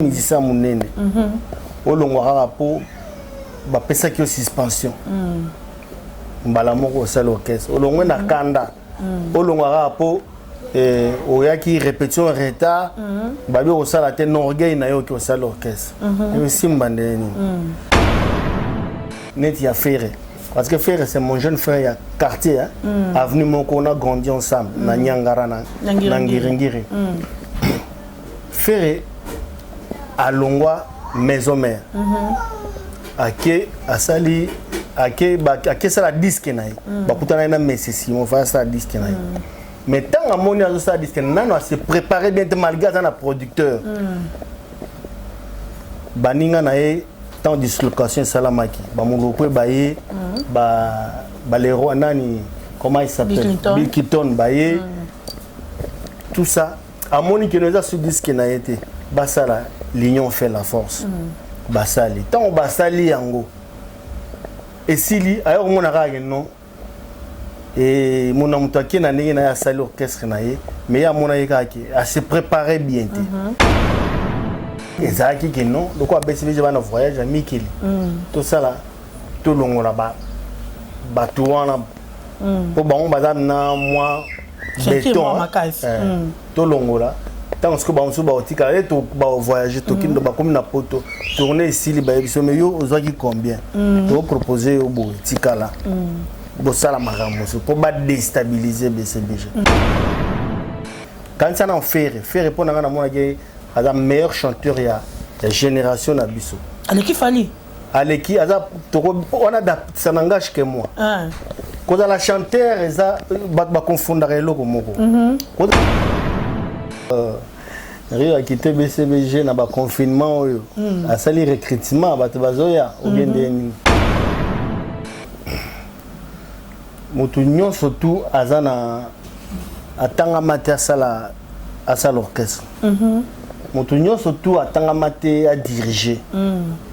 musicien munene olongwaka po bapesaki yo suspension mbala moko osala orchestre olongwe na kanda olongwaka po oyaki répétition retard babi osala te norgueil na yo ki osala orchestre esimba nde nini neti ya Ferre parce que Ferre c'est mon jeune frère ya quartier avenue moko on a grandi ensemble na Nyangara na Ngiringiri Ferre alongwa maison mère ake asali ake sala disque na ye bakutana na Messi Simon fa sala disque na ye mais tant amoni azo sala disque nano a se préparer bien malgré ça na producteur baninga na ye tant dislocation salamaki ba muloko ba ye ba les rois nani comment il s'appelle Bill Clinton ba ye tout ça amoni que nous a sur disque na ye te basala l'union fait la force basali tant basali yango et sili ayo mona ka non et mon amutaki na ndenge na ya sali orchestre na ye mais ya mona yeka ki a se préparer bien et ça qui que non donc a BCBG va na voyage à Mikili tout ça là tout longola ba tout wana pour bon bazam na moi béton tout longola tant que ba musu ba otika et to ba voyager to kindo ba comme na poto tourner ici li ba biso mais yo ozaki combien to proposer au bout tika là bo sala makambo pour ba déstabiliser BCBG quand ça na faire pour na mona ke aza meilleur chanteur ya génération na biso Aleki Fali Aleki aza on a ça n'engage que moi quand la chanteur eza ba confondre eloko moko Rio a quitté BCBG na ba confinement oyo asali recrutement bato bazoya ogende ni mutu nyonso tu azana atanga mate asala orchestre mutu nyonso tu atanga mate à diriger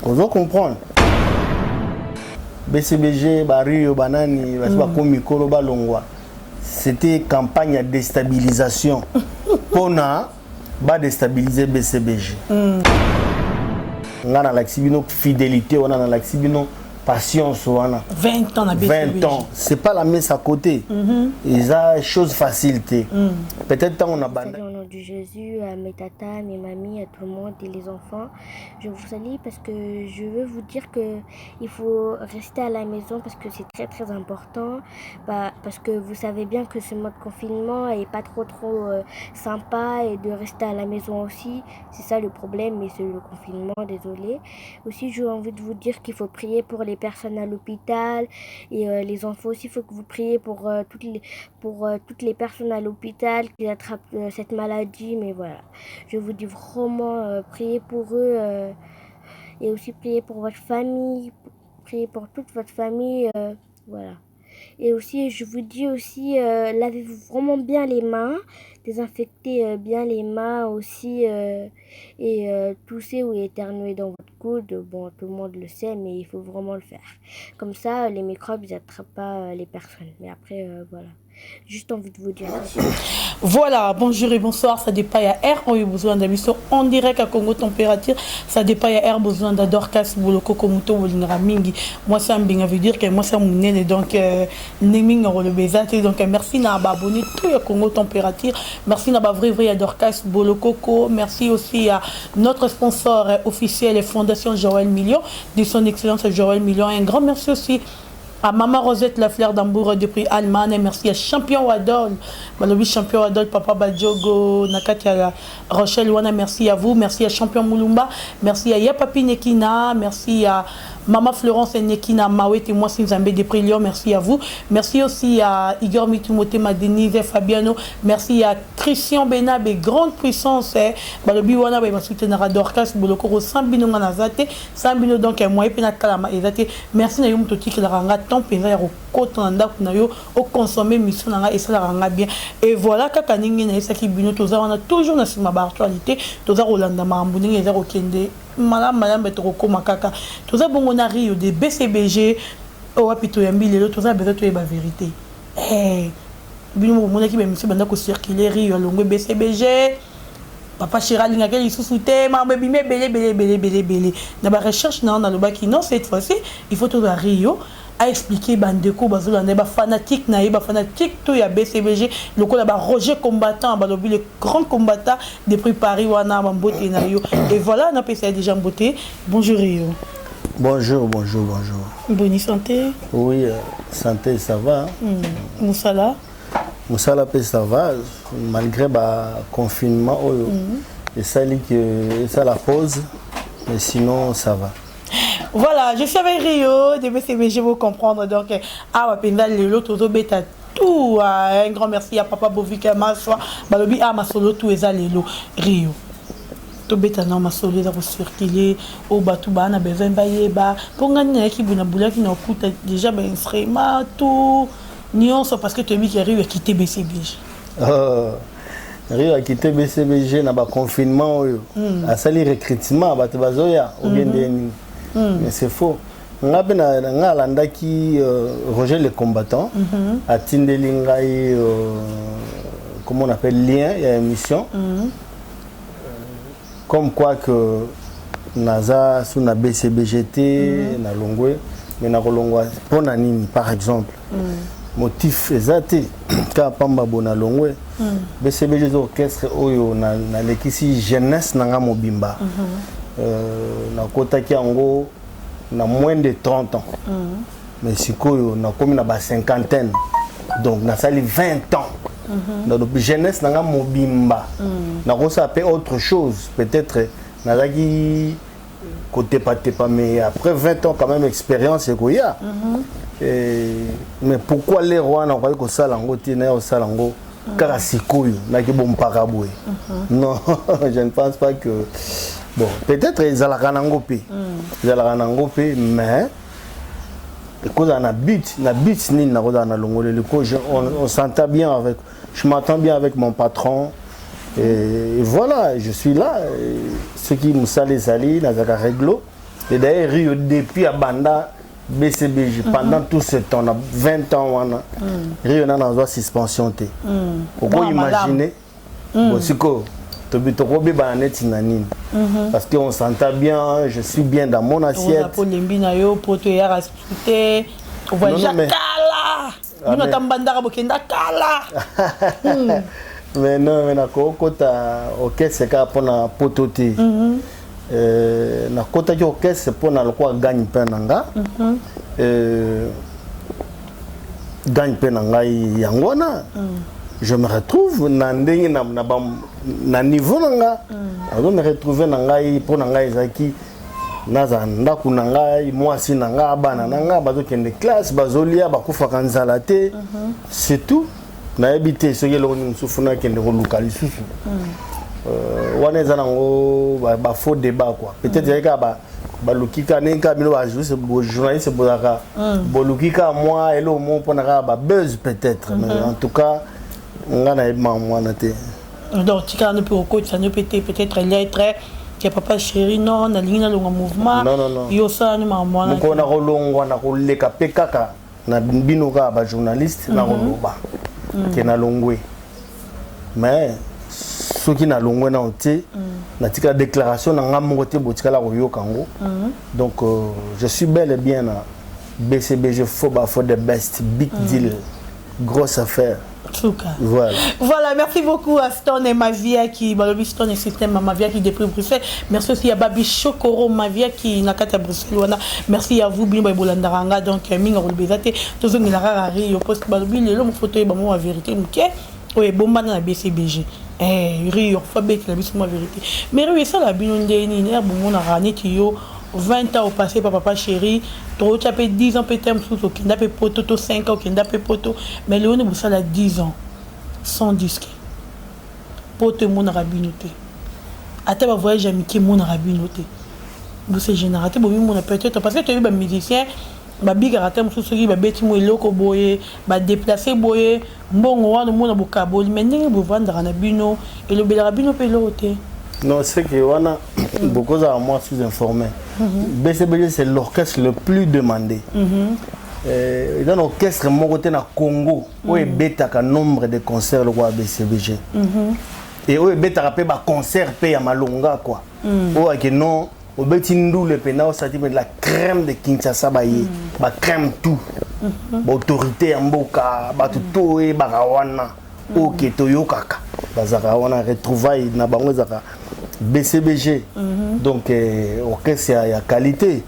vous comprendre BCBG ba Rio banani ba komi kolo balongwa c'était campagne de déstabilisation pour ba déstabiliser BCBG. On a la fidélité, on a la patience, on a 20 ans à BCBG. 20 ans, c'est pas la messe à côté. Ils ont chose facilité. Peut-être on a bandé. Au nom de Jésus, à mes tatas, mes mamies, à tout le monde et les enfants, je vous salue parce que je veux vous dire que il faut rester à la maison parce que c'est très très important. Parce que vous savez bien que ce mode confinement est pas trop sympa et de rester à la maison aussi, c'est ça le problème, mais c'est le confinement, désolé. Aussi, j'ai envie de vous dire qu'il faut prier pour les personnes à l'hôpital et les enfants aussi. Il faut que vous priez pour toutes les personnes à l'hôpital qui attrapent cette maladie. Mais voilà, je vous dis vraiment priez pour eux et aussi priez pour votre famille, priez pour toute votre famille. Voilà. Et aussi, je vous dis aussi, lavez-vous vraiment bien les mains, désinfectez bien les mains aussi et toussez ou éternuez dans votre coude. Bon, tout le monde le sait, mais il faut vraiment le faire. Comme ça, les microbes, ils n'attrapent pas les personnes. Mais après, voilà. Juste envie de vous dire ça. Voilà, bonjour et bonsoir, ça dépend à R, on a besoin d'émission en direct à Congo Température, ça dépend à R, besoin d'Adorcas, Boloko, Komuto, Bolingara Mingi. Moi, ça me veut dire que moi, ça me donc, Neming, le Bézate, donc, merci d'avoir abonné tout à Congo Température, merci d'avoir vrai Adorcas, Boloko, merci aussi à notre sponsor officiel, Fondation Joël Million, de son excellence Joël Million, un grand merci aussi à Maman Rosette La Fleur d'Ambour de prix Allemagne, et merci à Champion Wadol, Balobi Champion Wadol, Papa Badjogo, Nakatia Rochelle Wana, merci à vous, merci à Champion Moulumba, merci à Yapapi Nekina, merci à Maman Florence et Nekina Mawet et moi Sinzambé de prix Lyon, merci à vous, merci aussi à Igor Mitumote, Denise Fabiano, merci à Christian Benab et Grande Puissance, Balobi Wana, Soutenara Dorcas, Bolokoro, Sambino Nazate, Sambino donc moi et Penakalama, merci à Yumtoti qui la ranga penza ya kokota ndako na yo au consommer mission na et ça la ranga bien et voilà kaka ningi na esaki bino toza wana toujours na sima ba actualité toza rolanda mambu ningi za kokende malam betoko koma kaka toza bongo na Rio de BCBG o wapito ya mbili lelo toza besoin to ba vérité bino mo mona ki ba mission banda ko circuler Rio longwe BCBG papa Chéri ngake li sous-souté ma bébé belé na ba recherche na loba qui non cette fois-ci il faut tout à Rio a expliqué bandeko bazolanda ba fanatique na ba fanatique to ya BCBG lokola ba Roger combattant ba lobi le grand combattant depuis Paris wana mbote na yo et voilà on a passé déjà mbote bonjour Rio. Bonjour. Bonne santé. Oui, santé ça va. Moussala pe ça va malgré le confinement et ça la pause mais sinon ça va. Voilà, je suis avec Rio de BCBG vous comprendre donc Wapenda lelo tozo beta tout un grand merci à papa Bovika Maswa balobi masolo tout eza lelo Rio. To beta na masolo za circuler au batu bana besoin bayeba pour ngani ki buna bula ki na okuta déjà ben instrument tout nyonso parce que tu mis que Rio a quitté BCBG. Rio a quitté BCBG na ba confinement a sali recrutement ba bazoya ou bien mais c'est faux. Nga bena nga landa ki Roger le combattant a tindeli ngai comment on appelle lien il y a émission. Comme quoi que naza sous na BCBGT na longwe mais na kolongwa pona nini par exemple motif ezate ka pamba bona longwe BCBG orchestre oyo na lekisi jeunesse nanga mobimba na kota ki ango na moins de 30 ans mais sikoyo na komi na ba cinquantaine donc na sali 20 ans. Dans la jeunesse, nous avons mobimba. Nous avons fait autre chose. Peut-être, nous avons côté pas mais après 20 ans, quand même, expérience. Mais pourquoi les rois n'ont pas eu ça lango, au salango, karasikoyo, n'a que bon paraboué. Non, je ne pense pas que. Bon, peut-être ils allaient ranangopé. Ils allaient ranangopé, mais. Cause on a but ni na roda na longole le coach on s'entend bien avec je m'entends bien avec mon patron et voilà je suis là ce qui nous sali na zaka réglo et d'ailleurs Rio depuis à Banda BCBG pendant tout ce temps on a 20 ans on a Rio na dans suspension té pourquoi imaginer bon siko parce qu'on s'entend bien, je suis bien dans mon assiette. Mais non, mais na kota orchestre ka pona pototé. Na kota ki orchestre pona lokwa gagne penanga. Gagne penanga yangona. Je me retrouve na ndenge na niveau nanga. Je me retrouve na ngai pour na ngai zaki naza ndaku na ngai mwasi na nga bana na nga bazo kende classe bazolia bakufa kanzala te. C'est tout. Na habité ce que l'on soufuna kende koluka lisusu. Wana za nango ba faux débat quoi. Peut-être que ba lukika nenka bino ba journaliste bozaka. Bolukika moi et le mot pour na ba buzz peut-être mais en tout cas on a donc tu ne peux peut-être l'être que papa Chéri non na ligne na mouvement yo ça ni maman na ko na kolongwa na koleka pekaka na binoka ba journaliste na koloba ke na longwe mais ce qui na longwe na onté na tika déclaration na ngamo te botika la koyo kango donc je suis bel et bien na BCBG for the best big deal grosse affaire. Voilà, merci beaucoup à Stone et Mavia qui Stone et système Mavia qui depuis Bruxelles. Merci aussi à Babi Chokoro Mavia qui n'a qu'à Bruxelles. Merci à vous Bimba Bolandaranga donc Minga Rolbezate tous les rari au poste Balobi le l'homme photo et la vérité OK. Oui, bon man na BCBG. Rio Fabek la vérité. Mais oui ça la binonde ni herbe mon rani qui yo 20 ans au passé papa Chéri trop tu as fait 10 ans peut-être sous qui n'a pas poto 5 ans qui n'a pas poto mais le on est ça 10 ans sans disque poto mon rabinoté ata ba voyage amitié mon rabinoté vous c'est générateur bon mon peut-être parce que tu es un musicien ba big ratem sous qui ba beti mo eloko boye ba déplacer boye mbongo wana mon bokaboli mais ndenge bo vendre na bino et le bel rabino pe l'autre. Non, c'est que on beaucoup à moi suis informé. BCBG c'est l'orchestre le plus demandé. Dans l'orchestre mon côté na Congo où est bêta qu'un nombre de concerts le roi BCBG. et oyo ebetaka mpe baconcert mpe ya malonga quoi oyo ake non obeti ndule mpena osati mpe la crème de Kinshasa baye bacrème tout baautorité ya mboka bato to oyebaka wana oke toyokaka bazaka wana retrouvaille na bango ezaka BCBG donc orchestre ya qualité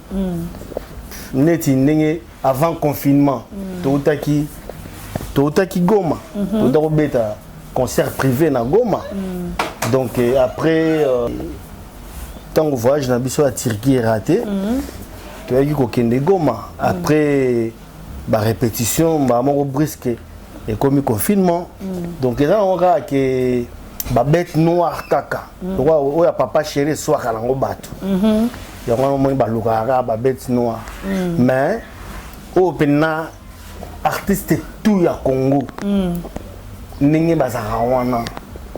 neti ndenge avant confinement toutaki Goma toutaki kobeta concert privé na Goma donc après tant que voyage na biso à Turquie raté toyaki kokende Goma après ba répétition ba moko brisque et comme confinement donc là on a que ba bête noire kaka o ya papa chéri soir à lango bato ya on mo ba lukara ba bête noire mais au pena artiste tout ya Congo ningi bazaka wana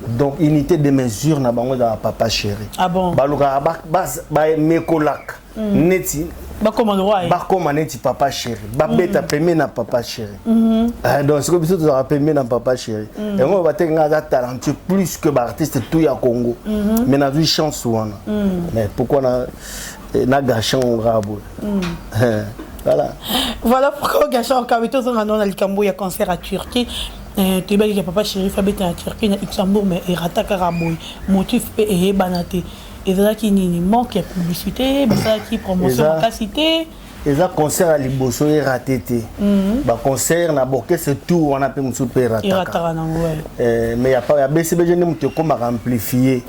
donc unité de mesure na bango da papa chéri ba lukara ba mekolak neti bakoma neti papa chéri babeta peme na papa chéri donc c'est comme si tu auras peme na papa chéri et moi batenga za talentueux plus que ba artiste tout ya Congo mais na vu chance wana mais pourquoi na gachon rabo voilà pourquoi gachon kabito zo na likambo ya concert à Turquie tu bali que papa chéri fabeta à Turquie na Luxembourg mais rataka raboy motif pe e banate ezalaki nini manque ya publicité bazalaki promotion makasité eza concert à liboso eraté te ba concert na orchestre tout wana pe musu pe rataka mais ya BCBG ni mutu komaka amplifier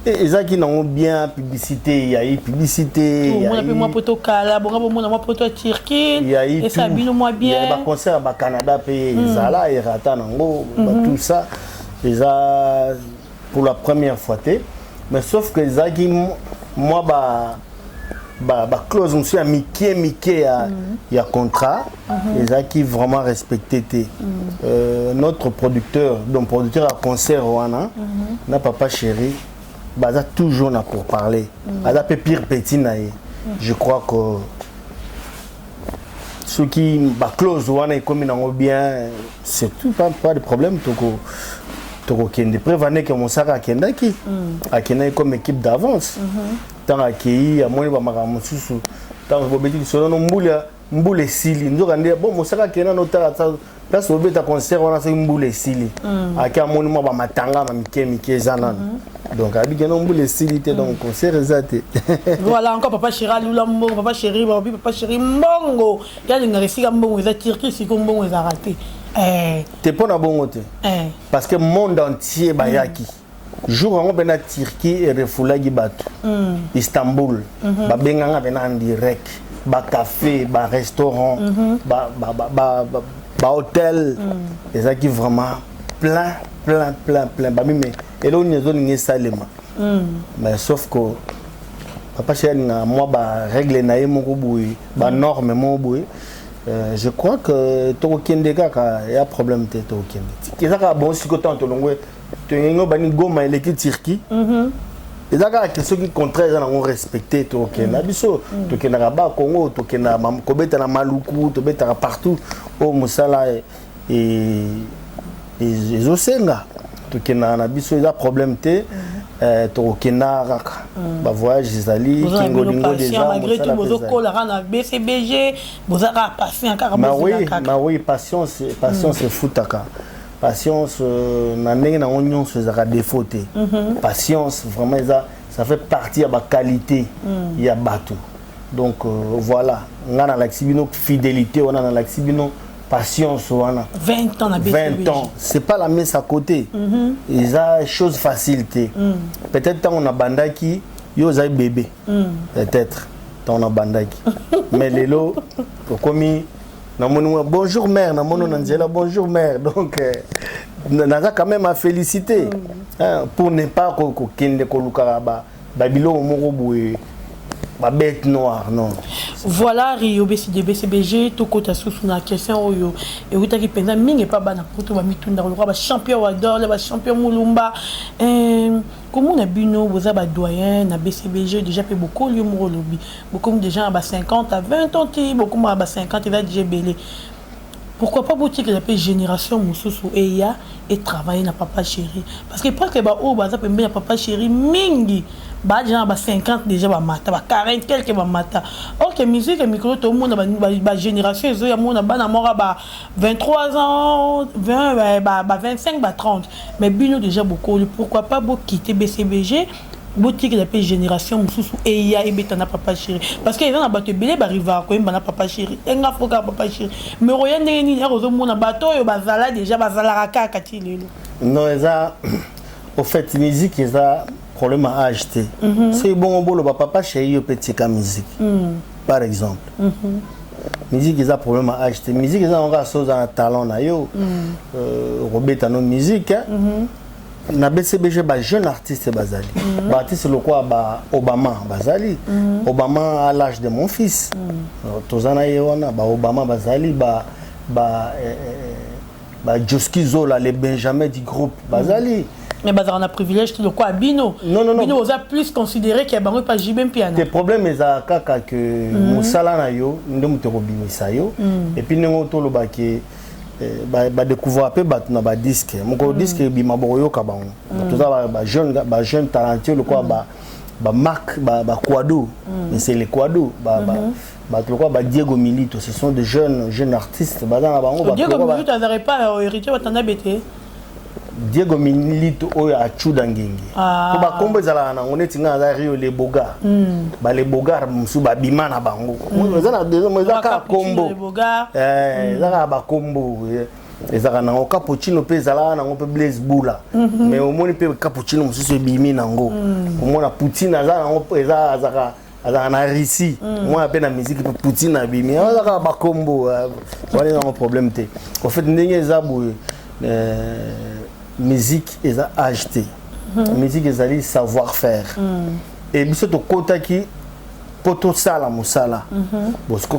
ezalaki nango bien publicité ya publicité ya pe moi poto kala bonga bomona moi poto Turquie et ça bino moi bien ba concert ba Canada pe ezala erata nango tout ça eza pour la première fois te. Mais sauf que Zaki, moi, clause, monsieur, Mickey, il y a contrat, et Zaki vraiment respecté. Notre producteur, donc producteur à concert, n'a papa chéri, baza toujours là pour parler. Baza peu pire petit naïe. Je crois que ceux qui clause, comme ils bien, c'est tout, pas de problème. Tokokende prévané que mon sara akendaki akendaki comme équipe d'avance tant accueilli à moi ba makamu susu tant bobeti solo no mbule sili ndoka ndé bon mon sara akenda no tala place bobeta concert wana se mbule sili aka moni mo ba matanga ma mike zana donc abi keno mbule sili te donc concert ezate voilà encore papa chéri lula mbongo papa chéri mbongo ya linga resika mbongo eza Turquie siko mbongo eza raté t'es pas na bongo te parce que monde entier bayaki jour on bena Turquie et refulagi batu Istanbul ba benganga bena en direct ba café ba restaurant ba hôtel et ça qui vraiment plein ba mais et là on est zone ni salema mais sauf que papa chéri na moi ba règle na yemo ko boui ba norme mo boui. Je crois que Tokende kaka y a problème te Tokende. Ezaka bon si ko tanto longwe to ngo bani Goma et l'équipe Turquie. Ezaka que ceux qui contraire ça on respecter Tokende. Abiso Tokende ba Congo Tokende kobeta na Maluku to beta partout au Musala et Osenga. Tokende na biso y a problème te Tokenda raka ba voyage ezali kingo lingo déjà malgré tout bozo kola na BCBG bozaka patient kaka oui patience c'est futaka patience na ndenge na nyonso ezaka défaut te patience vraiment ça fait partie de la qualité ya bato donc voilà ngana la xibino fidélité on a la xibino patience wana 20 ans na BCBG 20 ans c'est pas la messe à côté ils a chose facilité peut-être tant on a bandaki yo zai bébé peut-être tant on a bandaki mais lelo komi na monu bonjour mère na monu nanzela bonjour mère donc naza quand même à féliciter pour ne pas ko kende ko lukara ba bilo moko boye ba bête noire non voilà Rio BCBG tout côté sous na question oyo et oui qui penza mingi pas bana pour tout ba mitunda ko ba champion adore ba champion mulumba comment on a bino vous ba doyen na BCBG déjà fait beaucoup lieu mo lobby beaucoup de gens à 50 à 20 ans beaucoup à 50 il va déjà belé Pourquoi pas vous dire que la génération Moussousou et ya et travailler na papa chéri parce que parce que ba o ba za pembe na papa chéri mingi ba déjà ba 50 déjà ba mata ba 40 quelques ba mata OK musique et micro tout le monde ba génération zo ya mona bana mora ba 23 ans 20 ba 25 ba 30 mais bino déjà beaucoup pourquoi pas vous quitter BCBG boutique de la génération Moussousou et ya ebetana papa chéri parce que ils ont abattu belé ba riva ko mbana papa chéri enga foka papa chéri mais roya ndenge ni erozo mona bato yo bazala déjà bazala kaka ti lelo non eza au fait musique eza problème à acheter c'est bon bolo ba papa chéri yo petit ka musique par exemple musique eza problème à acheter musique eza on ga soza na talent na yo robeta no musique na BCBG ba jeune artiste bazali ba artiste le quoi ba Obama bazali Obama à l'âge de mon fils tozana yewana ba Obama bazali ba Joski Zola les Benjamin du groupe bazali mais bazar na privilège le quoi Bino non Bino osa plus considéré qu'il y a bango pas jibem piano le problème eza kaka que musala na yo ndemo te kobimisa yo et puis nengo to lo ba ke ba découvrir peu ba na ba disque mon disque bima boyo ka bango tout ça ba jeune talentueux le quoi ba Marc ba Quado mais c'est les Quado ba le quoi ba Diego Milito ce sont des jeunes artistes ba dans bango Diego Milito n'aurait pas hérité ba tanda bété Diego Milito oyo achuda ngenge ko ba kombo ezala na oneti nga za Rio les Bogar ba les Bogar musu ba bimana bango mo za na mo za ka kombo za ba kombo ezaka na cappuccino pe ezala na pe Blaise Bula mais au moins pe cappuccino musu bimi nango omona Poutine za na eza azaka na Russie moi appelle la musique Poutine na bimi za ba kombo wala na problème te au fait ndenge ezabou musique est acheté musique est savoir-faire et biso to kota ki poto sala musala bon ce que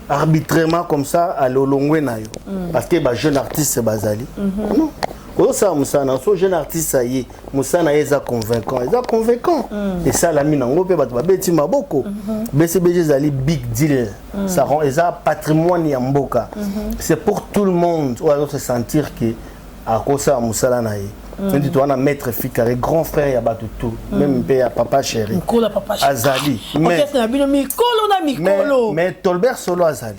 arbitrairement comme ça à lolongwe na yo parce que ba jeune artiste bazali non ko ça musana so jeune artiste ça y musana eza convaincant et ça la mina ngo pe ba beti maboko BCBG zali big deal ça rend eza patrimoine ya mboka c'est pour tout le monde on doit se sentir que à cause ça musala nae tu dois na maître Fikare grand frère ya bato tout même pe ya papa chéri Mikolo papa chéri azali mais Tolbert Solo azali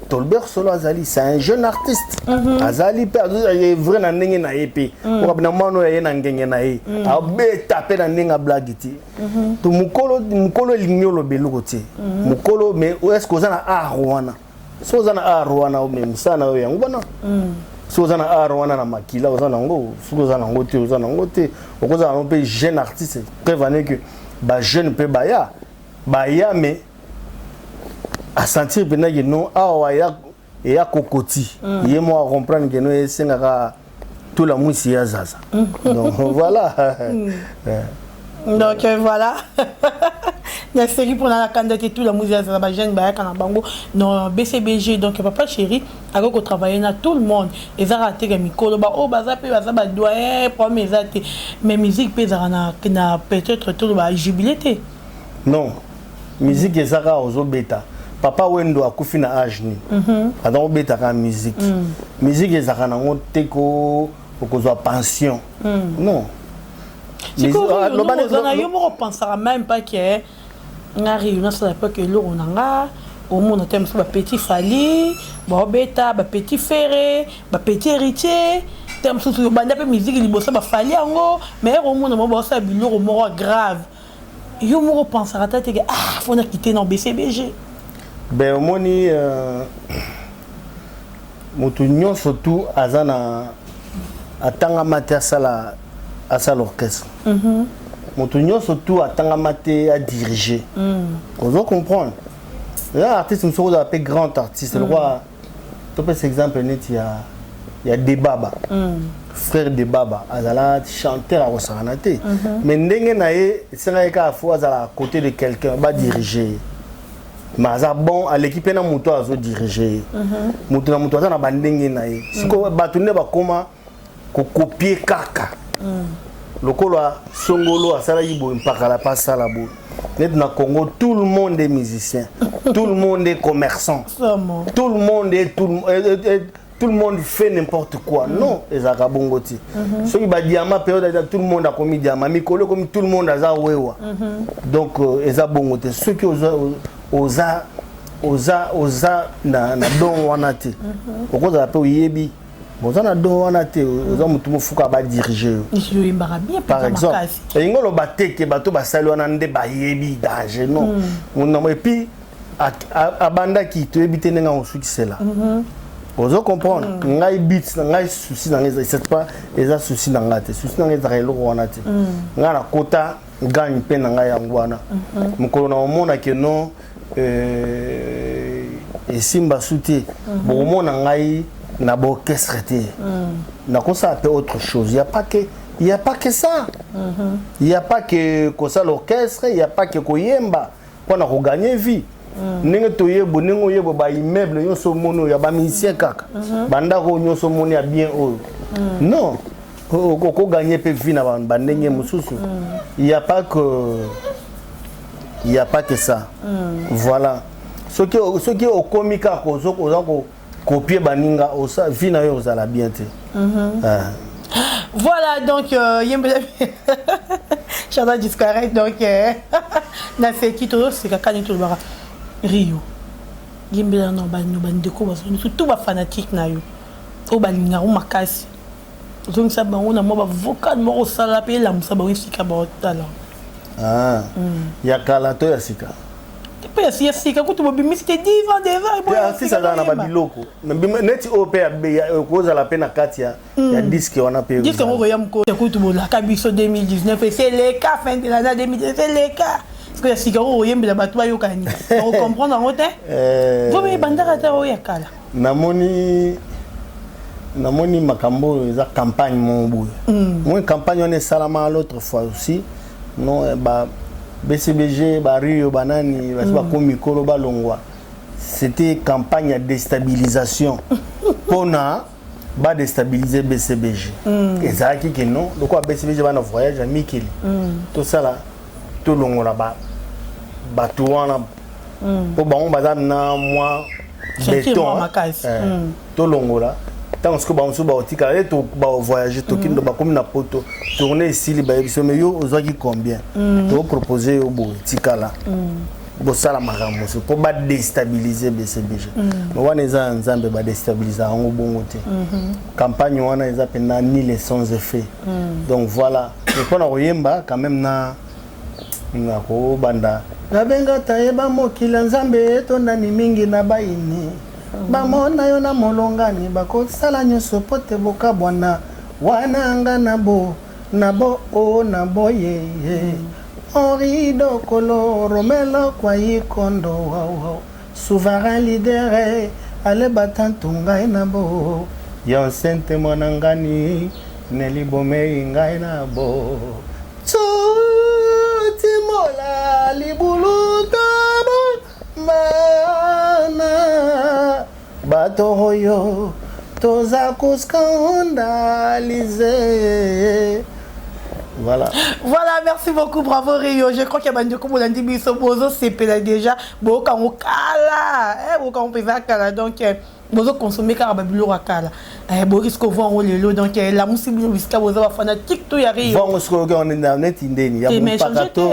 Tolbert Solo azali c'est un jeune artiste azali pe vrai na ndenge na yepe ko bina mano ya na ngenge na ye abeta pe na ndenge blague ti to mukolo lignolo belokoti mukolo mais est-ce que za na arwana so za na arwana même sana yo yango bana si vous avez un na makila vous avez si vous avez un côté vous avez un côté vous avez un peu jeune artiste prévenez que ba jeune peut baya mais à sentir que non ah et à kokoti et moi comprendre que nous sengaka tout la mousse ya zaza donc voilà donc voilà la série pour la candidature tout la musique à jeune bango non BCBG donc papa chéri avec au travailler na tout le monde et ça raté que micro ba o baza pe baza ba doyen pour mes até mais musique pe na peut-être tout ba jubilé non musique ezaka ozo beta papa wendo akufi na âge ni adon beta ka musique musique ezaka na ngote ko okozwa pension non si ko yo mo pensera même pas que ngari na ça pas que l'eau nanga au monde thème ba petit fali ba beta ba petit ferré ba petit héritier thème sous yo banda pe musique libosa ba fali yango mais au monde mo ba ça biloko mo grave yo mo pensera tête que ah faut na quitter dans BCBG ben moni motu nyon surtout azana atanga matière sala à ça l'orchestre Montonio surtout à Tangamate à diriger. On doit comprendre. L'artiste me semble appelé grand artiste. Le roi, tu peux exemple il y a Debaba, frère Debaba, Azala chanteur à Rosaranate. Mais n'engé naé, c'est là qu'à fois à côté de quelqu'un va diriger. Mais ça bon à l'équipe na moto à diriger. Moto na moto ça na bandengé naé. Ce que batourner ba comment copier kaka. Lokolo songolo asala yibo mpaka la pasa la bo net na Congo tout le monde est musicien tout le monde est commerçant tout le monde est tout le monde fait n'importe quoi non ezaka bongo ti soki ba diamant période tout le monde a commis diamant mikolo comme tout le monde aza wewa donc eza bongo te soki oza na don wana te okoza pe oyebi boza na don wana te oza mutu mofuka ba diriger par exemple ingolo bateke bato basali wana nde bayebi danger non et puis abanda ki to ebite nenga osukisela ozo comprendre ngai beats ngai souci na ngai c'est pas eza souci na ngate souci na ngai za eloko wana te nga na kota gagne pe na ngai yango wana mukolo na omona ke non et simba souté bon mona ngai na bo orchestre te na ko ça peut autre chose il y a pas que ça il y a pas que ça l'orchestre il y a pas que koyemba pour na ko gagner vie ninge toyebo ningo yebo ba immeuble nyonso mono ya ba musicien kaka banda ko nyonso mono ya bien oyo non ko gagner pe vie na ba ndenge mususu il y a pas que ça voilà ce qui au komika ko copier baninga osa vie na yo za bien te voilà donc yembele chanda discarrête donc na fait qui tout c'est kakani tout bara Rio yembele no bandeko baso tout ba fanatique na yo o balinga o makasi donc ça bango na mo ba vocal mo sala pe la musa ba wifika ba tala ya kala to ya sika pe ya sika kutu bo bimisi te diva deva bo ya sika na babiloko neti op ya koza la pena katia ya disque wana pe disque mo ya mko kutu bo la kabiso 2019 et c'est le cas fin de l'année 2019 c'est le cas parce que ya sika o yembela bato ba yokani on comprendre en route vous me bandara ta o ya kala namoni makambo eza campagne mon boye moi campagne on est salama l'autre fois aussi non ba BCBG ba Rio banani ba komikolo ba longwa c'était campagne de déstabilisation pona ba déstabiliser BCBG et ça qui que non le quoi BCBG va na voyage à Mikili tout ça là tout longola ba tout wana po ba on bazam na moi béton tout longola tant que ba on so ba otika et to ba voyager to kindo ba comme na poto tourner ici li ba ebiso mais yo ozaki combien to proposer au bout tikala bo sala makambo so pour ba déstabiliser BCBG mais wana eza nzambe ba déstabiliser ngo bongo te campagne wana eza pena ni les sans effet donc voilà et pour na oyemba quand même na ko banda na benga taeba mokila nzambe to ndani mingi na baini bamona yo na molongani bakosala nyonso po te bokabwana wana nga nabo ye Henri Dokolo Romelo kwa ikondo wow souverain leader ale batantu ngai nabo yo sente monangani nelibome ngai nabo timola libulu tabo mana bato hoyo toza kuskandaliser. Voilà, merci beaucoup, bravo Rio. Je crois qu'il y a bandeko bolandi biso bozo c'est déjà boka okala boka on peut kala donc bozo consommer car babilo akala bo risque voir on lelo donc la musique biska bozo ba fanatique to ya Rio. Bon ce qu'on est dans net indeni ya pakato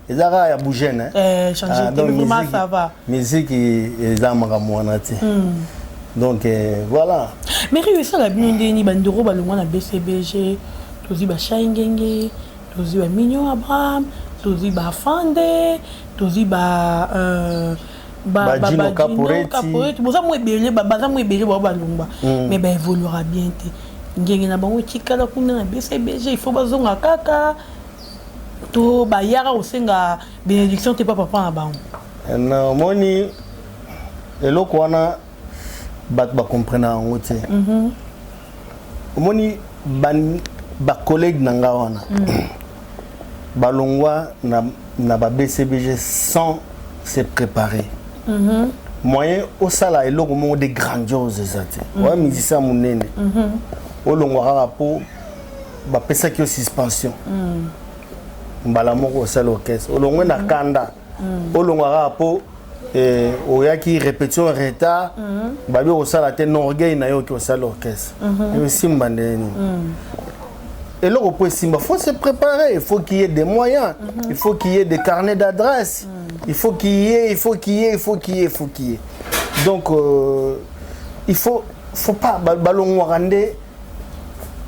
ezara ya bougene changer vraiment ça va. Musique ezamaka mwana te. Donc voilà. Mais Rio ça la bien indeni bandoro balongwa na BCBG. Tozi ba Shaingenge, tozi ba Mignon Abraham, tozi ba Fande, tozi ba Dino Caporetti. Boza mo ebele baza mo ebele ba balongba. Mais ba évoluera bien te. Ngenge na bango tikala kuna na BCBG, il faut bazonga kaka. To ba yara osenga bénédiction te papa na bango. Na moni eloko wana bat ba comprendre ngo te. Moni ba collègue nanga wana balongwa na ba BCBG sans se préparer moyen au sala eloko mo de grandiose ezate wa musicien munene olongwa kaka po ba pesa ki suspension mbala moko osala orchestre olongwe na kanda olongwaka po oyaki répétition retard babi osala te norgueil na yo ki osala orchestre esimba ndeni eloko po esimba faut se préparer, il faut qu'il y ait des moyens, il faut qu'il y ait des carnets d'adresses, il faut qu'il y ait donc il faut pas balongwande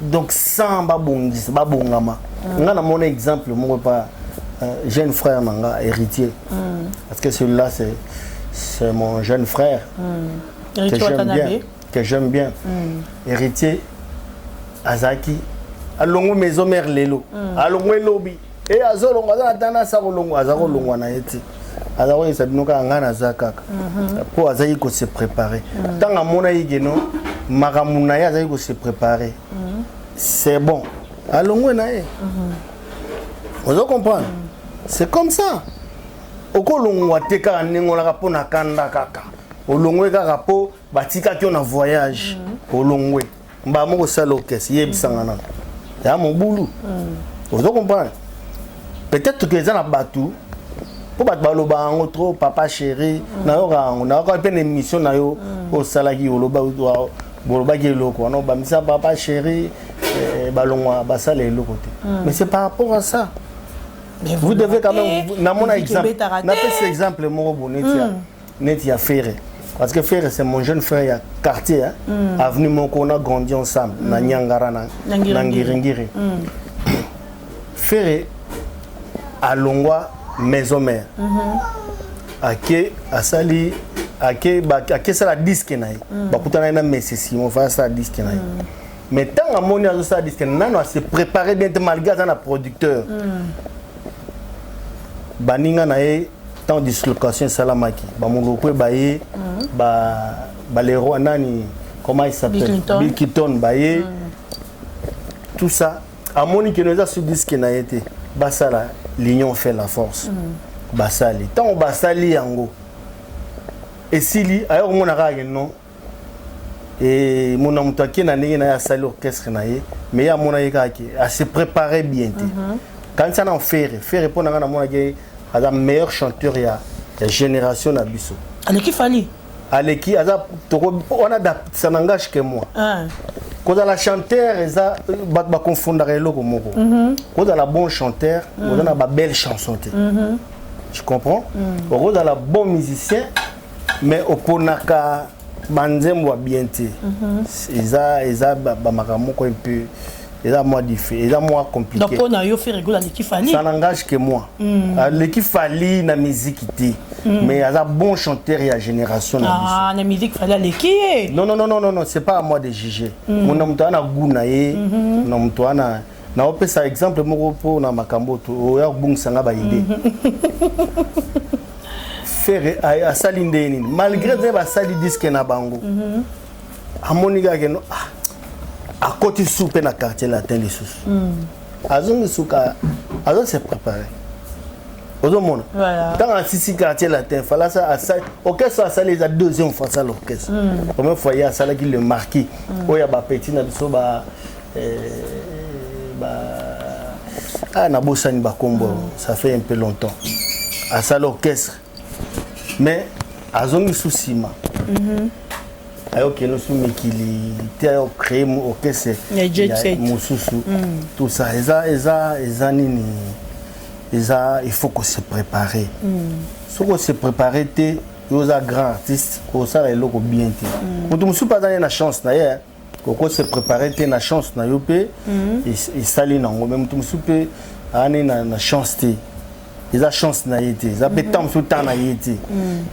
donc sans babongama nga na mon exemple mon pas jeune frère manga héritier parce que celui-là c'est mon jeune frère que j'aime bien héritier Azaki alongo maison mère lelo alongo lobi et azolongo azana sa kolongo azako na yeti azako esabinoka ngana zakaka po azaki ko se préparer tanga mona yigeno makamuna ya azaki ko se préparer c'est bon alongo na ye vous comprenez c'est comme ça okolongo ateka ningola ka na kanda kaka olongwe kaka po batika ki on a voyage olongwe mba moko sala orchestre yebisanga na ya mon boulot vous comprenez peut-être que ça na batu po bat baloba ngo trop papa chéri na yo rango na ko pe émission na yo o sala ki oloba boloba ki loko na ba misa papa chéri balongwa basala eloko te mais c'est par rapport à ça. Mais vous devez quand même na mon exemple na ce exemple mo bonetia netia Ferré parce que Ferré c'est mon jeune frère ya quartier avenue Moko on a grandi ensemble na Nyangara na Ngiringiri Ferré à Longwa maison mère ake asali ake sala disque na bakutana na mesesi mon frère ça disque na mais tant à mon azo ça disque nano se préparer bien malgré ça na producteur baninga na e temps dislocation salamaki ba monoko baye ba les rois nani comment il s'appelle Bill Clinton baye tout ça à moni que nous a sur disque na été basala l'union fait la force basali tant basali yango et sili ayo mona ka non et mon amutaki na ndenge na ya sali orchestre na ye mais ya mona yeka ki à se préparer bien quand ça n'en faire pour na mona ke ada meilleur chanteur ya génération na biso Aleki Fali Aleki aza on a ça n'engage que moi quand la chanteur eza ba confondre eloko moko quand la bon chanteur on a ba belle chanson tu comprends quand la bon musicien mais oponaka banzembo bien te eza ba makamoko un peu et moi difficile et moi compliqué donc on a eu fait rigoler l'équipe Fali ça n'engage que moi l'équipe Fali na musique mais il y a bon chanteur et à génération la musique Fali l'équipe non c'est pas à moi de juger mon homme toi na gounaye non toi na opé ça exemple mon repos na makambo to ya bung sanga ba idée faire à salindeni malgré ba sali disque na bango amoniga que no à côté souper na quartier latin les sous azongi souka azon se préparer ozomo voilà dans un six quartier latin fallait ça à ça orchestre ça les a deuxième fois ça l'orchestre première fois il y a ça là qui le marqué oya ba petit na biso ba na bosani ba combo ça fait un peu longtemps à ça l'orchestre mais azongi sousima ayo que nous sommes mikili té ayo créer mo orchestre mususu tout ça eza nini eza il faut qu'on se préparer so qu'on se préparer té yoza grand artiste ko ça eloko bien té mutu musu pas dans na chance na ye ko se préparer té na chance na yo pe et sali na ngo même mutu musu pe ani na chance té eza chance na yete eza pe temps tout temps na yete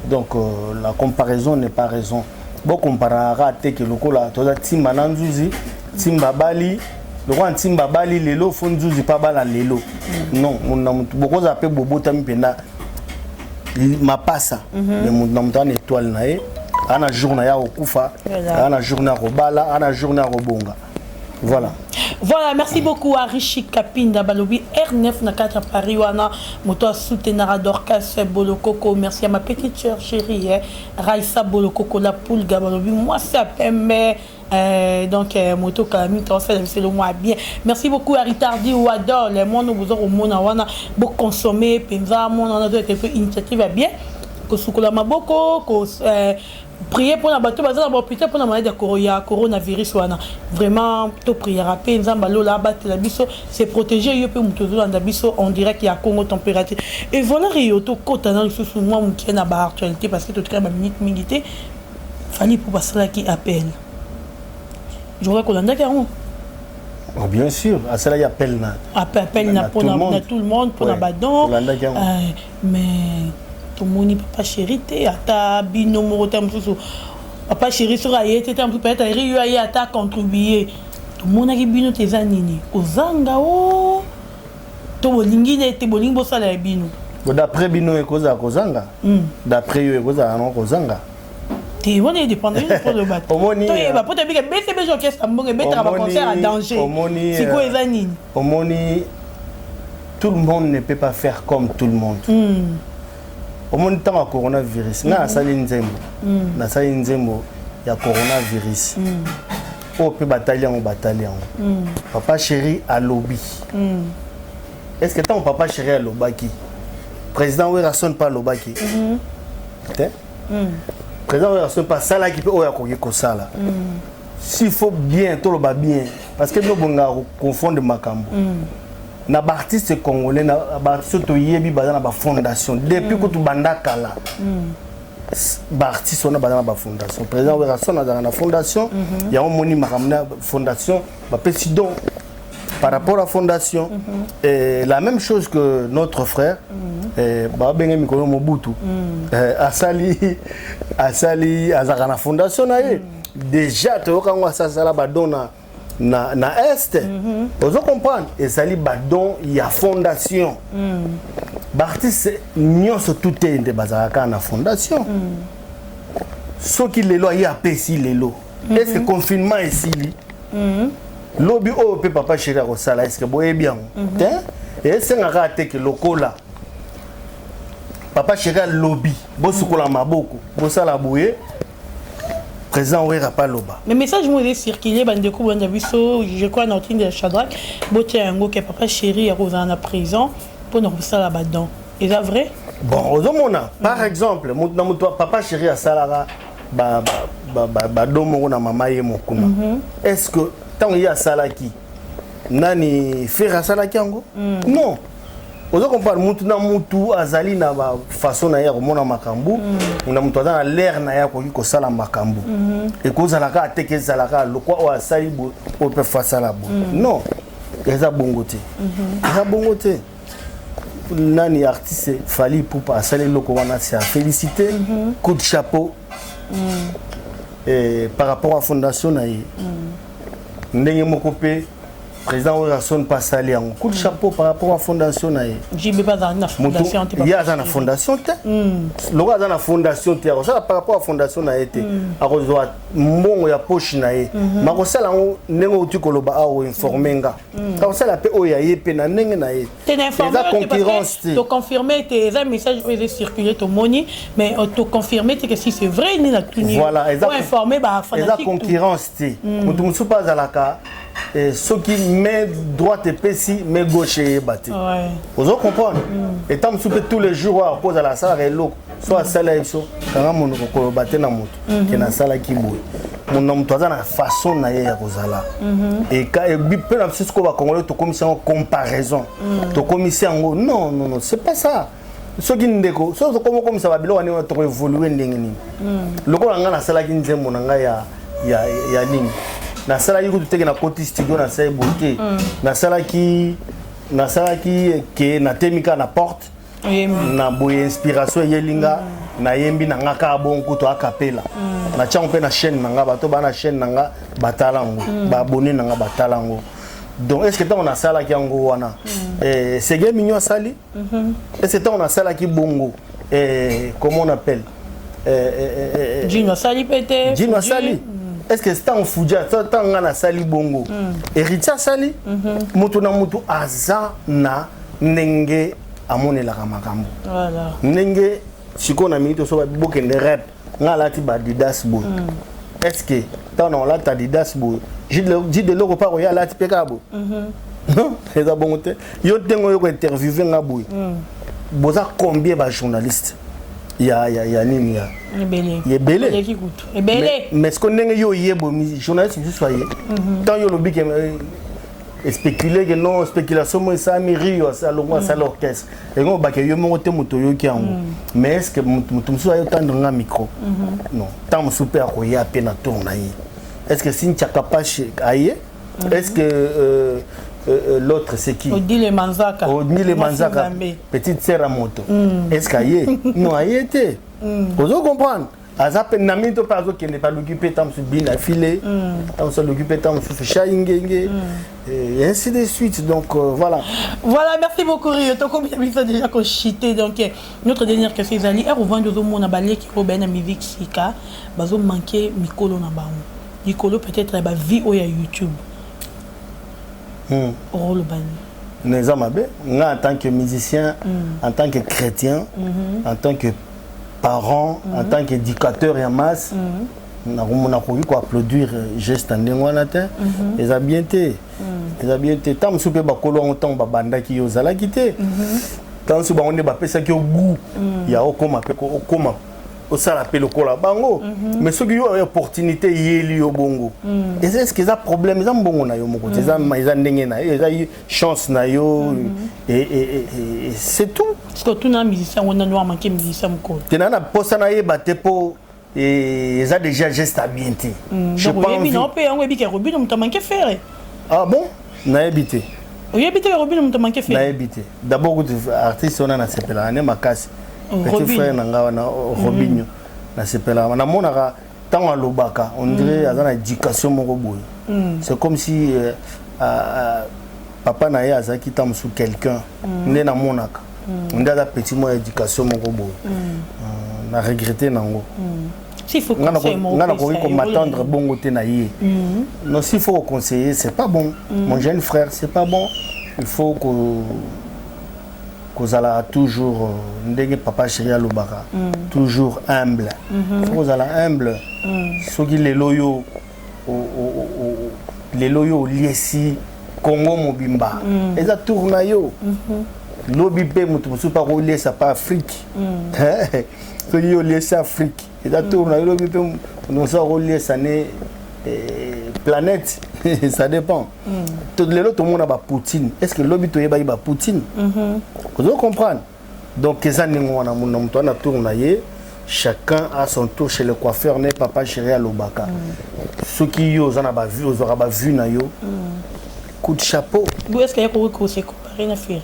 donc la comparaison n'est pas raison. Bon comparera te que lokola toza timba na nzuzi timba bali lokwa timba bali lelo fo nzuzi pa bala lelo non mona mutu bokoza pe bobota mpenda mapasa mais mona mutu ana étoile na ye ana journée ya okufa ana journée ya robala ana journée ya robonga voilà. Voilà, merci beaucoup à Rishi Kapinda Balobi R9 na 4 à Paris wana moto soutenara Dorcas Bolokoko. Merci à ma petite sœur chérie Raissa Bolokoko la poule Balobi moi ça mais Donc moto kalami c'est le mois bien. Merci beaucoup à Ritardi ou adore les mots nous besoin au monde wana beaucoup consommer penza mon on a été initiative bien que soukola maboko que prier pour la bateau bazala hôpital pour la maladie de coronavirus wana vraiment to prier rapper nzamba lola battre la biso c'est protéger yo pe mutozo anda biso on dirait qu'il y a Congo température et voilà rio to kota na sous moi qui na ba actualité parce que to très ba minute milité fallait pour passer là qui appelle je vois qu'on a d'accord. Oh, bien sûr, à cela il appelle na. Appel na pour tout le monde pour la badon. Mais tout le monde papa chéri te ata bino mo tam sous. Papa chéri sur aye te tam peut-être aye aye ata contribuer. Tout le monde a bino te zanini. Ozanga o. To bolingi te bolingi bosala bino. D'après bino ekoza kozanga. D'après yo ekoza non kozanga. On est dépendant pour le bateau. Pour te dire que BCB orchestre mbonge betra ba concert à danger. C'est quoi ezanini? Omoni tout le monde ne peut pas faire comme tout le monde. Omoni tama coronavirus. Na sali nzembo. Na sali nzembo ya coronavirus. O pe bataillon. Papa chéri à lobby. Est-ce que ton papa chéri à lobaki? Président oui rassonne pas lobaki. Président ne pas ça là qui peut sala. S'il faut bien tout le bas bien parce que nous on confondre makambo. Na artiste congolais na artiste to yebi bazana ba fondation depuis que tu banda kala. Ba artiste on a bazana ba fondation. Président Werason na na fondation, il y a un moni makamna fondation ba président par rapport à la fondation, la même chose que notre frère, Babengé Mikolo Mobutu, Asali, Azarana Fondation, déjà, tu vois, ça la badona na Est, vous comprenez, et Sali Badon, il y a fondation. L'artiste, nous sommes tout de Bazaraka na fondation. Ce qui les lois, il y a pessi les lois. Est-ce que le confinement est ici? Lobby au papa chéri au sala est-ce que boye bien et c'est un raté que lokola papa chéri lobby bosukola maboko bosala boye présent ouera pas loba mais message moi circuler bande ko bande biso je crois dans de Shadrach boté ngo que papa chéri a en la prison pour nous sala badon est ça vrai bon ozomona par exemple papa chéri a sala ba domo na mama ye mokuna est-ce que tant il y a salaki nani faire salaki ango non ozo compare mutu na mutu azali na ba façon na ya komona makambu na mutu na l'air na ya ko sala makambu et ko zalaka ateke zalaka lokwa o asali bo o pe face la bo non eza bongote nani artiste fali pour passer loko wana c'est à féliciter coup de chapeau et par rapport à fondation na ndenge moko pe président Wilson pas salé en coup de chapeau par rapport à fondation na jibe pas dans la fondation il y a dans la fondation te loga dans la fondation te ça par rapport à fondation na été a rezoa mbongo ya poche na ye makosala ndenge uti koloba awo informenga ka osala pe o ya yepe na ndenge na ye la concurrence te confirmer tes messages ont circulé to moni mais to confirmer que si c'est vrai ni la tenir voilà pour informer ba fanatique la concurrence te mutu musu pas alaka ceux qui met droite et pessi met gauche et batté. Vous comprenez? Et tant que tous les jours à cause de la salle et l'eau, soit celle là, soit quand mon ko batté na moto, qui na salle qui bouille. Mon nom toi na façon na ya kozala. Et quand et bi pe na ce qu'on va congolais to commission en comparaison. To commission non, c'est pas ça. Ceux qui ndeko, ceux comme ça va bilo ani to évoluer ndenge ni. Loko nga na salle qui nzembo na nga ya nini. Na sala yiko tuteke na côté studio na sala boké na sala ki ke na temika na porte na boye inspiration yelinga na yembi na ngaka bonko to akapela na tchango pe na chaîne nanga bato ba na chaîne nanga batalango ba abonné nanga batalango donc est-ce que on a sala ki yango wana c'est game mignon sali est-ce que on a sala ki bongo comment on appelle Jino Sali pété Jino Sali. Est-ce que c'est un Fouja, c'est un Sali Bongo, héritier Sali, mutu na mutu aza na nenge amone la kamakambo. Voilà. Nenge siko na minito so ba bokende rap ngala ti ba didas bo. est-ce que tant on l'a Adidas bo dit de l'euro pas royal là tu pekabo non c'est ça bon côté yo tengo yo interviewer ngabou boza combien ba journaliste il y a nini ya il est belé mais ce qu'on est yo yebo journaliste je soyez tant yo lobi que spéculer que non spéculation moi ça mairie ça l'orchestre et on ba que yo monte moto yo ki ango mais est-ce que mutu so ayo tendre nga micro non tant super ko ya pe na tourner est-ce que si tu capable aye est-ce que l'autre c'est qui Odile Manzaka petite sœur à moto est-ce qu'aye non aye était vous comprendre azap namito pas qui n'est pas l'occupé tant sur bin affilé tant sur l'occupé tant sur chaingenge et ainsi de suite donc voilà merci beaucoup Rio to combien de fois déjà conchité donc notre dernière question c'est ali au vendre au monde balé qui robin na musique sika bazo manquer mikolo na bango mikolo peut-être ba vie au YouTube rôle bani Nezamabe en tant que musicien en tant que chrétien en tant que parents, en tant qu'éducateur en masse, on a quoi applaudir geste en déngoanatin. Ils ont bien été. Ils ont bien été. Tant que soupe bakolo on tombe banda qui os ala quitté. Tant que on est bapé ça qui au goût. Il y a au coma au salapé le cola bango. Mais ceux qui ont opportunité yeli au bongo. Et c'est ce qu'ils ont problème ils ont bongo na yo moko. Ils ont ndenge na yo, ils ont chance na yo et c'est tout. Parce que tout na musicien on a noir manqué musicien moko. Tenana posa na ye batepo et ils ont déjà geste à bienté. Je pense que non peut on que Robin on t'a manqué faire. Ah bon? Na habité. Oui habité Robin on t'a manqué faire. Na habité. D'abord artiste on a s'appelle Ané Makasi. Petit frère nanga na Robinho na sepela na monaka tant à lobaka on dirait azana éducation moko boy c'est comme si papa na ya azaki tam sous quelqu'un né na monaka on dit à petit mo éducation moko boy na regretter nango s'il faut conseiller mon ngana ko m'attendre bongo te na yé non s'il faut conseiller c'est pas bon mon jeune frère c'est pas bon il faut que Kozala toujours ndenge papa chéri à Lubaka toujours humble Kozala humble ceux qui les loyaux liesi Congo mobimba et ça tourne yo lobi pe mutu pas rouler ça pas Afrique ceux qui liesi Afrique et ça tourne yo lobi pe nous ça rouler ça né planète ça dépend tout le monde a Poutine est-ce que l'objet to yeba ba Poutine vous comprendre donc ça ni on a tourné chacun a son tour chez le coiffeur né papa chéri à Lobaka ceux qui yo en a ba vu aux aura ba vu na yo coup de chapeau est-ce qu'il y a quoi se comparer na faire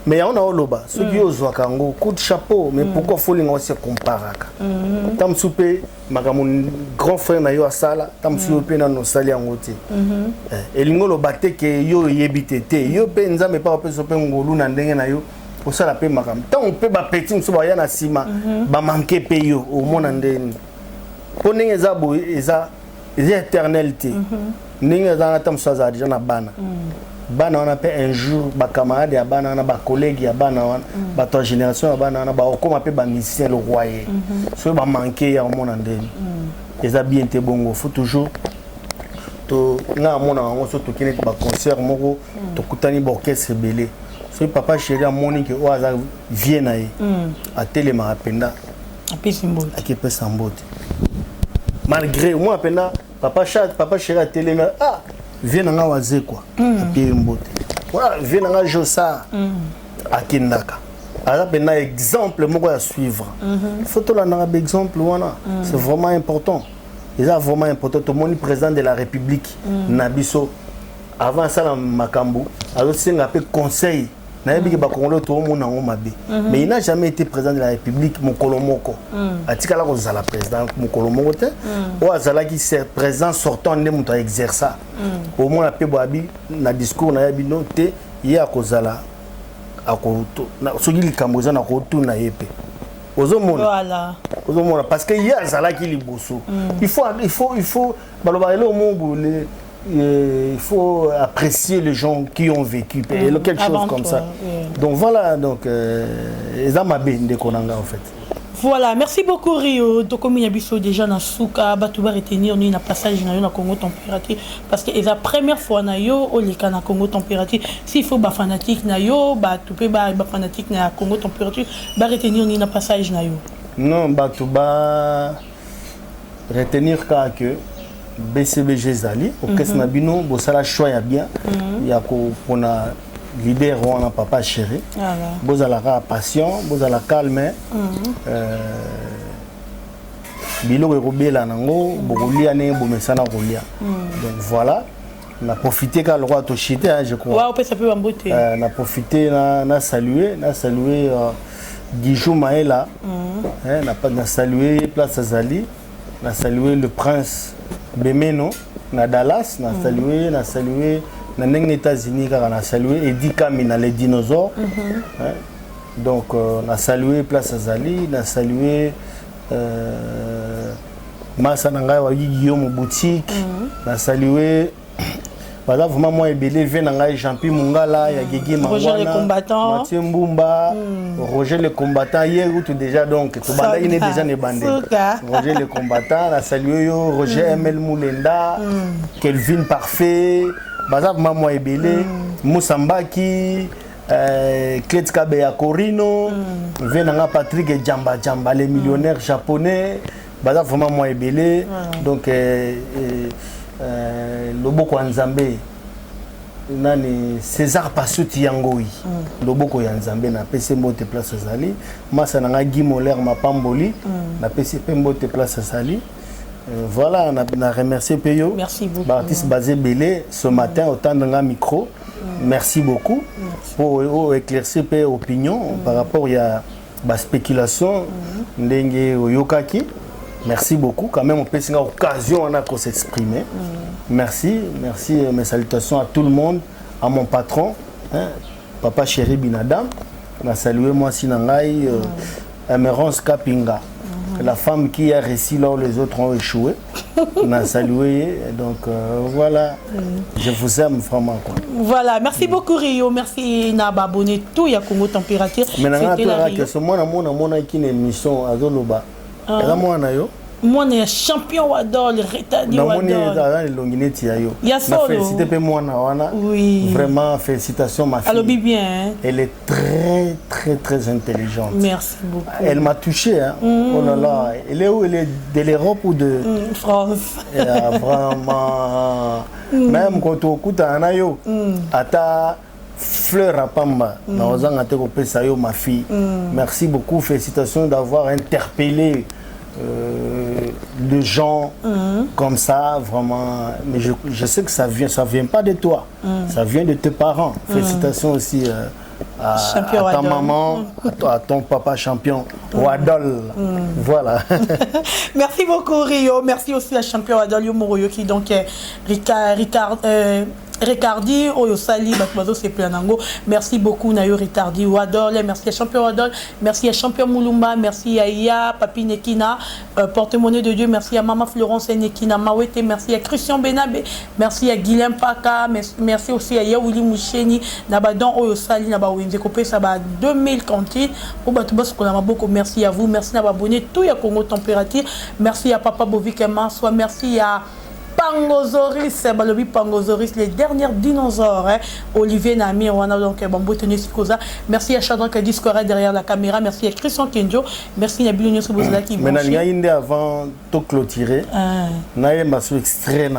mais on a Oloba ceux qui osent kango coup de chapeau mais pourquoi faut les se comparer tam soupe makamon grand frère na yo asala tam soupe na no sali angote et lingolo batte que yo yebitete yo pe nzambe pa pe so pe ngolu na ndenge na yo osala pe makam tant on peut ba petit so ba ya na sima ba manquer pe yo au monde ndeni po ndenge za bo eza éternalité ndenge za tam so za déjà na bana bana on appelle un jour ba camarade ya bana na ba collègue ya bana ba ta génération ya bana na ba okoma pe ba musicien le roi so ba manquer ya mona ndeni eza bien te bongo faut toujours to na mona ngo so to kine ba concert moko to kutani ba orchestre belé so papa chéri amoni que oaza vient na a télé ma penda a pesimbote a pesimbote malgré moi penda papa chéri a télé vient nga waze quoi pied mbote voilà vient nga josa akindaka alors ben exemple moko à suivre photo là na exemple wana c'est vraiment important et ça vraiment important tout le monde président de la République nabiso avant ça na makambo alors c'est un peu conseil na yebi ba Congolais to mona ngomabe mais il n'a jamais été président de la République mokolo moko atikala ko zala président mokolo moko te o azala ki c'est président sortant ne muta exerça au moins pe boabi na discours na yebi no te ya ko zala akoto na soki likamboza na ko tuna yepe voilà ozomona parce que ya azala ki liboso il faut balobale au monde il faut apprécier les gens qui ont vécu quelque chose comme ça donc voilà donc les amabé de konanga en fait Voilà, merci beaucoup Rio. Donc comme il y a biso déjà na souka, ba tu vas retenir ni na passage na Congo température parce que c'est la première fois na yo au lika na Congo température. S'il faut ba fanatique na yo, ba tu peux ba fanatique na Congo température, ba retenir ni na passage na yo. Non, ba tu ba retenir que BCBG Zali, orchestre na bino, bo sala choix ya bien. Ya ko pona leader wana papa chéri. Vous avez la passion, vous avez la calme. Bilo robela nango, bolia ne bomesana rolia. Donc voilà, on a profité quand le roi Toshité, je crois. Ouais, ça peut m'embêter. On a profité na saluer Guijou Maëla. On a salué Place Azali, on a salué le prince Bemeno, na Dallas, on a salué dans les États-Unis, on a salué Eddie Kamina, les dinosaures. Donc, on a salué Place Azali, on a salué Massa Nangaï, Guillaume Boutique, on a salué. Voilà, vraiment, moi, Ebélé, Jean-Pierre Mungala, Yagigi Mangwana, Roger le combattant, Mathieu Mbumba, Roger le combattant, hier, où déjà, donc, il est déjà né bandé. Roger le combattant, on a salué Roger ML Moulenda, Kelvin Parfait. Bazab Maman Ebele, Moussambaki, Kletka Beyakorino, Venanga Patrick et Djamba, les millionnaires japonais, Bazab Maman Ebele, donc Loboko Nzambe, Nani César Passuti Yangoui, Loboko Nzambe, na PC Mbote Place Zali, Massa Nanga Guy Moller Mapamboli, na PC Mbote Place Zali. Voilà, on a remercié Peyo. Merci beaucoup. Artiste basé Belé ce matin au temps d'un micro. Merci beaucoup pour éclaircir Peyo opinion par rapport à la spéculation d'Enge Oyokaki. Merci beaucoup. Quand même, on peut avoir l'occasion de s'exprimer. Merci. Mes salutations à tout le monde, à mon patron, Papa Chéri Binadam. On a salué moi Sinangai, Emerance Kapinga. La femme qui a réussi là où les autres ont échoué. On a salué. Donc voilà, je vous aime vraiment. Quoi. Voilà, merci beaucoup Rio. Merci Naba abonné tout. Il y a Congo température. Maintenant, tu as que ce mois, on a une émission à Zoloba. Moi, je suis champion Wadol, Retadi Wadol. Il y a solo. Félicité moi, oui. Vraiment, félicitations ma fille. Alors bien. Elle est très intelligente. Merci beaucoup. Elle m'a touché. Hein. Oh là là. Elle est où? Elle est de l'Europe ou de France. Vraiment. Même quand on écoute un ayo, ata fleur à Pamba, ma fille. Merci beaucoup. Félicitations d'avoir interpellé de gens comme ça, vraiment. Mais je sais que ça vient pas de toi, ça vient de tes parents. Félicitations aussi à ta maman, à ton papa champion, Wadol. Voilà. Merci beaucoup Rio, merci aussi à champion Wadol Yomoroyo qui donc est Ricardi, Oyosali, Batmazo, c'est Planango. Merci beaucoup, Nayo Ricardi, Wadol. Merci à champion Wadol. Merci à champion Moulumba. Merci à Iya, Papi Nekina, porte-monnaie de Dieu. Merci à Maman Florence Nekina Mawete. Merci à Christian Benabe. Merci à Guilhem Paka. Merci aussi à Yaouli Moucheni. Nabadon Oyosali, Nabawinze Kopé, ça va 2000 cantines. Merci à vous. Merci à abonné tout à Congo Température. Merci à Papa Bovik et Mansoua. Merci à Pangozoris, Balobi Pangozoris, les derniers dinosaures, Olivier Nami, on a donc Bambo Tenus Koza. Merci à Chadran qui discorait derrière la caméra. Merci à Christian Kenjo. Merci à Bilonio Soubozala qui mais il y a avant de clôturer, il y a un extrait.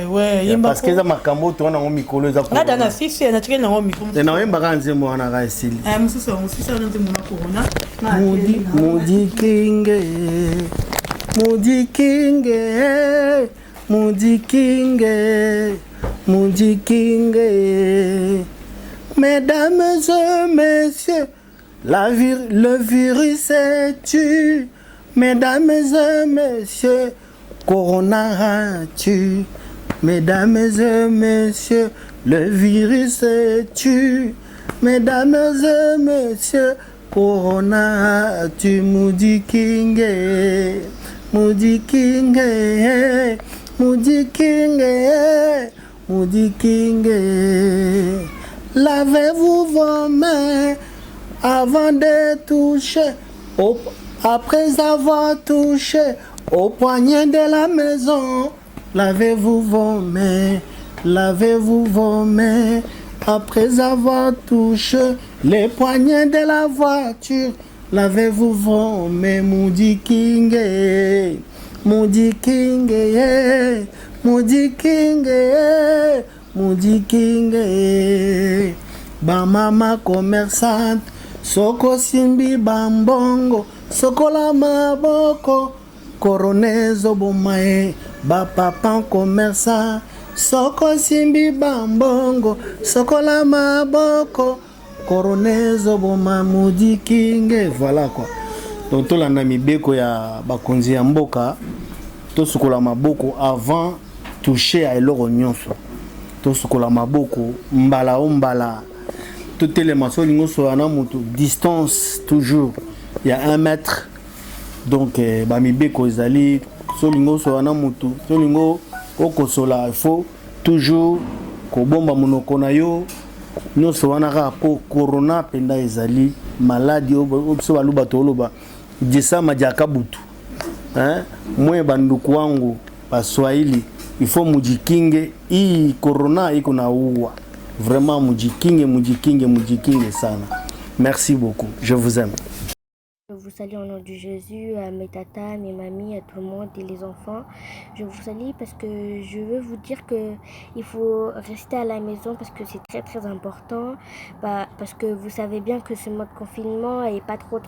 Ouais. Parce que ma cambo tourne en micro. Là, dans la six, il y a un micro. Et non, il y a un micro. Moudi King, mesdames et messieurs, le virus est tue. Mesdames et messieurs, Corona tue. Mesdames et messieurs, le virus est tue. Mesdames et messieurs, Corona tue. Moudi King, Moudi King. Moudi King, lavez-vous vos mains avant de toucher Après avoir touché au poignet de la maison, lavez-vous vos mains, lavez-vous vos mains. Après avoir touché les poignets de la voiture, lavez-vous vos mains, Moody King, Moody King, Moody King, Moody King. Ba mama commerçante, soko simbi bambongo, sokola maboko, coronezo bomae, ba papa commerçant, soko simbi bambongo, sokola maboko, coronezo boma Moody King. Voilà quoi. Donc tolanda mibeko ya bakonzi ya mboka, to sukola maboko avant toucher à eloko nyonso. To sukola maboko mbala o mbala. Tout les maçons distance toujours il y a 1 mètre donc bamibeko ezali solingo so wana mutu solingo okosola il faut toujours kobomba monoko na yo nyonso wana ka po corona penda ezali maladie obiso baluba toloba jesama jakabutu hein mwe banduku wangu baswahili il faut mujikinge hii corona iko na uwa. Vraiment, mujikinge sana. Merci beaucoup. Je vous aime. Je vous salue au nom de Jésus, à mes tatas, mes mamies, à tout le monde et les enfants. Je vous salue parce que je veux vous dire que il faut rester à la maison parce que c'est très très important. Parce que vous savez bien que ce mode confinement est pas trop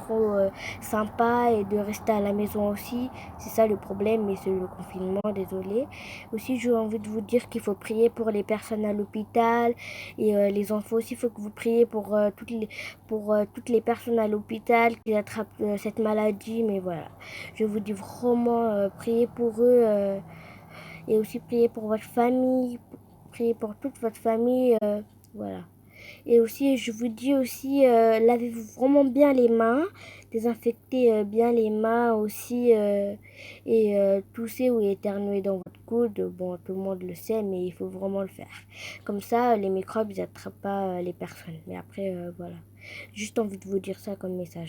sympa et de rester à la maison aussi. C'est ça le problème, mais c'est le confinement, désolé. Aussi, j'ai envie de vous dire qu'il faut prier pour les personnes à l'hôpital et les enfants aussi. Il faut que vous priez pour toutes les personnes à l'hôpital qui attrapent cette maladie, mais voilà, je vous dis vraiment priez pour eux et aussi priez pour votre famille, priez pour toute votre famille, voilà. Et aussi, je vous dis aussi, lavez-vous vraiment bien les mains, désinfectez bien les mains aussi et toussez ou éternuez dans votre coude. Bon, tout le monde le sait, mais il faut vraiment le faire. Comme ça, les microbes, ils n'attrapent pas les personnes. Mais après, voilà. Juste envie de vous dire ça comme message.